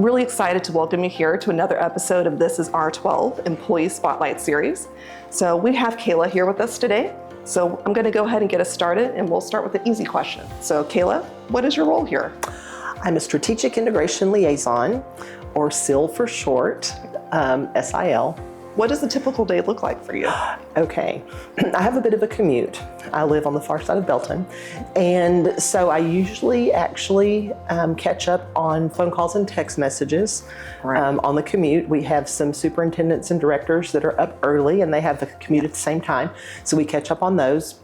really excited to welcome you here to another episode of This is R12 Employee Spotlight Series. So we have Kayla here with us today. So I'm going to go ahead and get us started, and we'll start with an easy question. So Kayla, what is your role here? I'm a Strategic Integration Liaison, or SIL for short, SIL. What does a typical day look like for you? Okay, I have a bit of a commute. I live on the far side of Belton, and so I usually actually catch up on phone calls and text messages. Right. On the commute. We have some superintendents and directors that are up early, and they have the commute at the same time, so we catch up on those.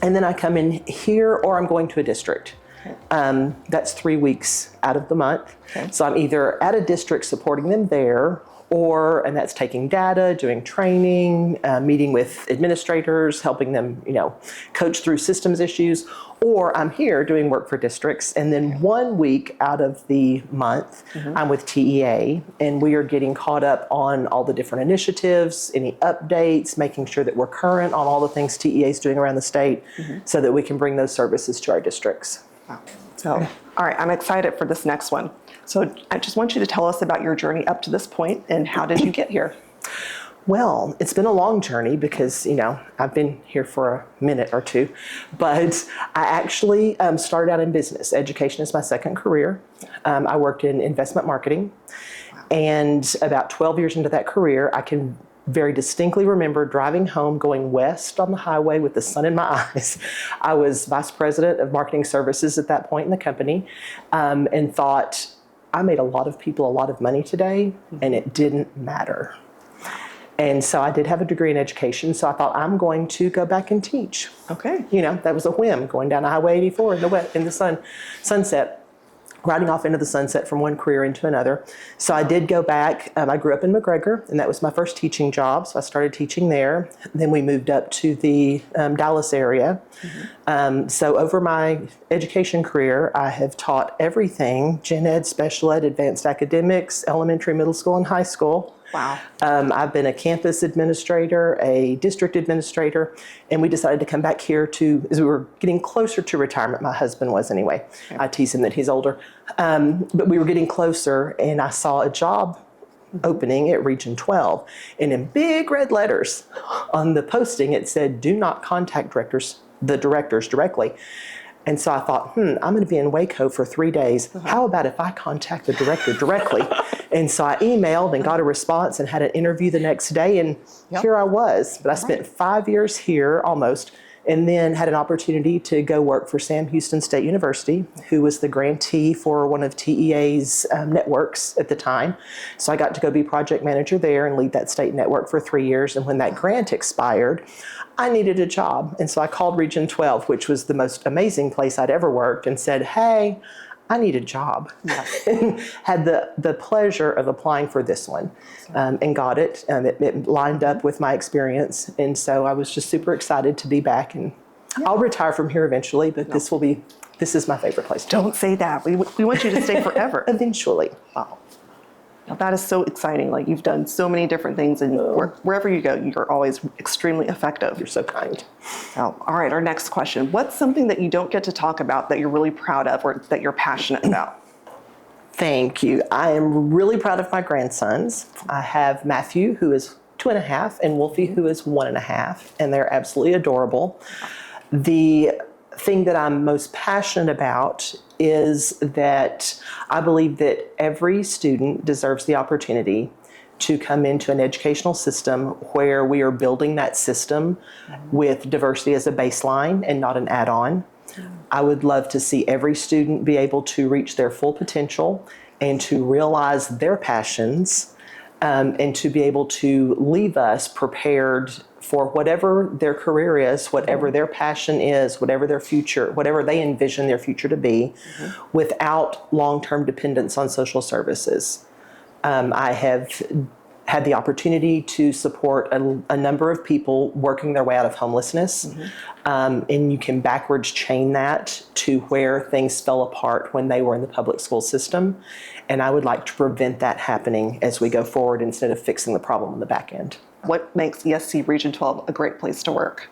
And then I come in here, or I'm going to a district. That's 3 weeks out of the month. Okay. So I'm either at a district supporting them there, and that's taking data, doing training, meeting with administrators, helping them, coach through systems issues, or I'm here doing work for districts. And then 1 week out of the month, I'm with TEA, and we are getting caught up on all the different initiatives, any updates, making sure that we're current on all the things TEA is doing around the state so that we can bring those services to our districts. Wow. So, all right, I'm excited for this next one. So I just want you to tell us about your journey up to this point and how did you get here? Well, it's been a long journey because, I've been here for a minute or two, but I actually started out in business. Education is my second career. I worked in investment marketing, and about 12 years into that career, I can very distinctly remember driving home, going west on the highway with the sun in my eyes. I was vice president of marketing services at that point in the company, and thought, I made a lot of people a lot of money today, and it didn't matter. And so I did have a degree in education, so I thought, I'm going to go back and teach. Okay. That was a whim, going down Highway 84 in the sunset, riding off into the sunset from one career into another. So I did go back. I grew up in McGregor, and that was my first teaching job. So I started teaching there. Then we moved up to the Dallas area. So over my education career, I have taught everything: gen ed, special ed, advanced academics, elementary, middle school, and high school. Wow. I've been a campus administrator, a district administrator, and we decided to come back here as we were getting closer to retirement. My husband was anyway. Okay. I tease him that he's older. But we were getting closer, and I saw a job opening at Region 12. And in big red letters on the posting, it said, "Do not contact the directors directly." And so I thought, I'm going to be in Waco for 3 days. How about if I contact the director directly? And so I emailed and got a response and had an interview the next day. And here I was. But I spent 5 years here almost, and then had an opportunity to go work for Sam Houston State University, who was the grantee for one of TEA's networks at the time. So I got to go be project manager there and lead that state network for 3 years. And when that grant expired, I needed a job. And so I called Region 12, which was the most amazing place I'd ever worked, and said, "Hey, I need a job." And had the pleasure of applying for this one, and got it. It lined up with my experience. And so I was just super excited to be back. And I'll retire from here eventually, but this is my favorite place. Don't say that. We want you to stay forever. Eventually. Wow. Now, that is so exciting. Like, you've done so many different things, and wherever you go, you're always extremely effective. You're so kind. So, all right, our next question. What's something that you don't get to talk about that you're really proud of or that you're passionate about? Thank you. I am really proud of my grandsons. I have Matthew, who is 2.5, and Wolfie, who is 1.5, and they're absolutely adorable. The thing that I'm most passionate about is that I believe that every student deserves the opportunity to come into an educational system where we are building that system with diversity as a baseline and not an add-on. I would love to see every student be able to reach their full potential and to realize their passions, and to be able to leave us prepared for whatever their career is, whatever their passion is, whatever their future, whatever they envision their future to be, without long-term dependence on social services. I have had the opportunity to support a number of people working their way out of homelessness. And you can backwards chain that to where things fell apart when they were in the public school system. And I would like to prevent that happening as we go forward instead of fixing the problem on the back end. What makes ESC Region 12 a great place to work?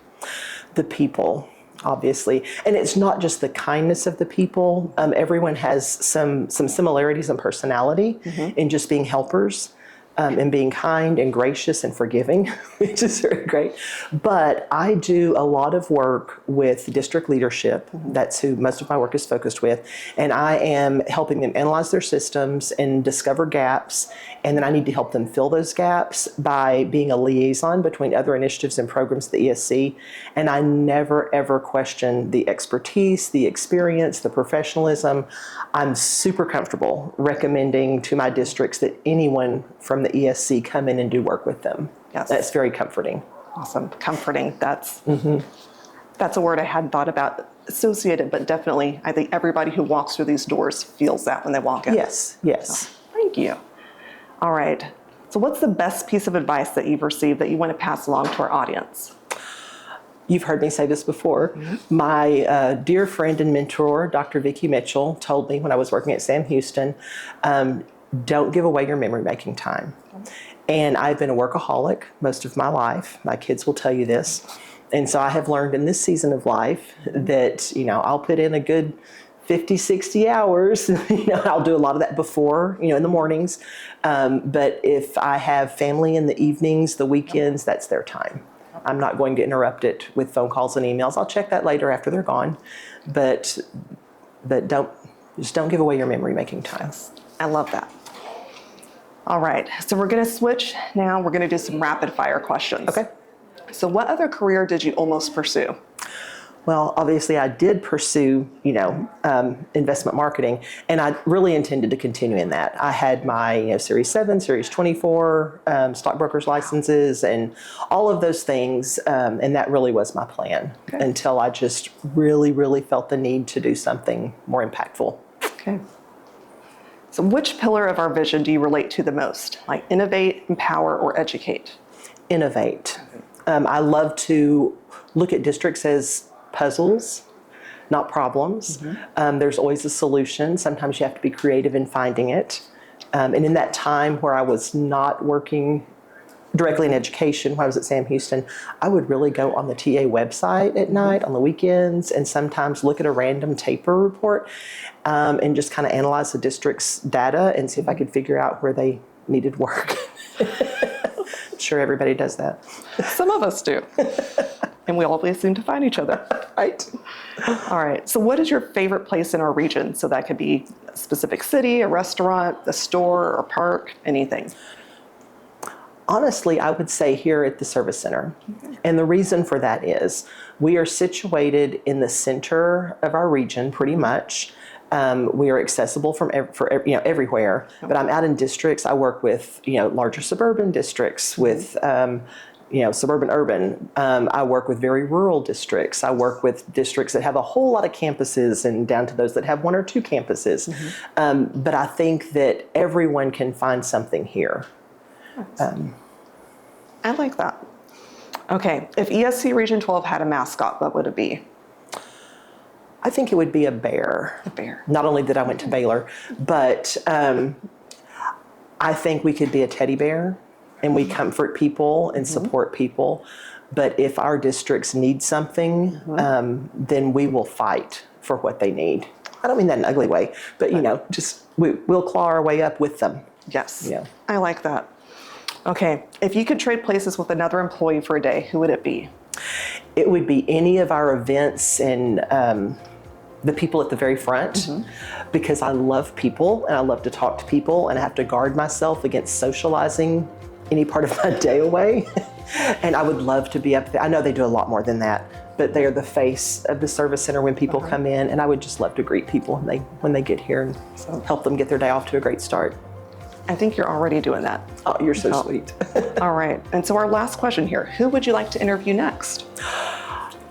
The people. obviously. And it's not just the kindness of the people. Everyone has some similarities in personality in just being helpers. And being kind and gracious and forgiving, which is very great. But I do a lot of work with district leadership. That's who most of my work is focused with. And I am helping them analyze their systems and discover gaps. And then I need to help them fill those gaps by being a liaison between other initiatives and programs at the ESC. And I never, ever question the expertise, the experience, the professionalism. I'm super comfortable recommending to my districts that anyone from the ESC come in and do work with them. Yes. That's very comforting. Awesome. Comforting. That's a word I hadn't thought about associated, but definitely I think everybody who walks through these doors feels that when they walk in. Yes, yes. So, thank you. All right. So what's the best piece of advice that you've received that you want to pass along to our audience? You've heard me say this before. My dear friend and mentor, Dr. Vicki Mitchell, told me when I was working at Sam Houston, don't give away your memory-making time. And I've been a workaholic most of my life. My kids will tell you this. And so I have learned in this season of life that, I'll put in a good 50, 60 hours. I'll do a lot of that before, in the mornings. But if I have family in the evenings, the weekends, that's their time. I'm not going to interrupt it with phone calls and emails. I'll check that later after they're gone. But don't give away your memory-making time. I love that. All right, so we're going to switch now. We're going to do some rapid fire questions. Okay. So what other career did you almost pursue? Well, obviously I did pursue, investment marketing, and I really intended to continue in that. I had my, Series 7, Series 24, stockbroker's licenses, and all of those things, and that really was my plan until I just really, really felt the need to do something more impactful. Okay. So which pillar of our vision do you relate to the most? Like innovate, empower, or educate? Innovate. I love to look at districts as puzzles, not problems. There's always a solution. Sometimes you have to be creative in finding it. And in that time where I was not working directly in education, when I was at Sam Houston, I would really go on the TA website at night, on the weekends, and sometimes look at a random taper report and just kind of analyze the district's data and see if I could figure out where they needed work. I'm sure everybody does that. Some of us do. And we always seem to find each other. Right. All right. So what is your favorite place in our region? So that could be a specific city, a restaurant, a store, or park, anything. Honestly, I would say here at the service center. And the reason for that is we are situated in the center of our region pretty much. We are accessible from everywhere, but I'm out in districts. I work with larger suburban districts, with suburban urban. I work with very rural districts. I work with districts that have a whole lot of campuses and down to those that have one or two campuses. But I think that everyone can find something here. I like that. Okay, if ESC Region 12 had a mascot, what would it be? I think it would be a bear. A bear. Not only that I went to Baylor, but I think we could be a teddy bear and we comfort people and support people. But if our districts need something, then we will fight for what they need. I don't mean that in an ugly way, but we'll claw our way up with them. Yes, Yeah. I like that. Okay, if you could trade places with another employee for a day, who would it be? It would be any of our events and the people at the very front, because I love people and I love to talk to people, and I have to guard myself against socializing any part of my day away. And I would love to be up there. I know they do a lot more than that, but they are the face of the service center when people come in, and I would just love to greet people when they get here and help them get their day off to a great start. I think you're already doing that. Oh, you're so sweet. All right, and so our last question here, who would you like to interview next?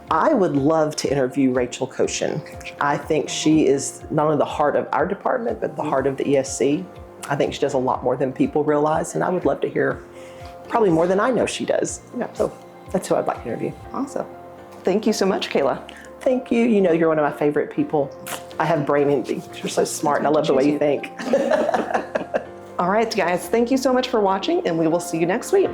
I would love to interview Rachel Koshin. I think she is not only the heart of our department, but the heart of the ESC. I think she does a lot more than people realize, and I would love to hear probably more than I know she does. So that's who I'd like to interview. Awesome. Thank you so much, Kayla. Thank you. You're one of my favorite people. I have brain envy. You're so smart, and I love the way you think. All right, guys, thank you so much for watching, and we will see you next week.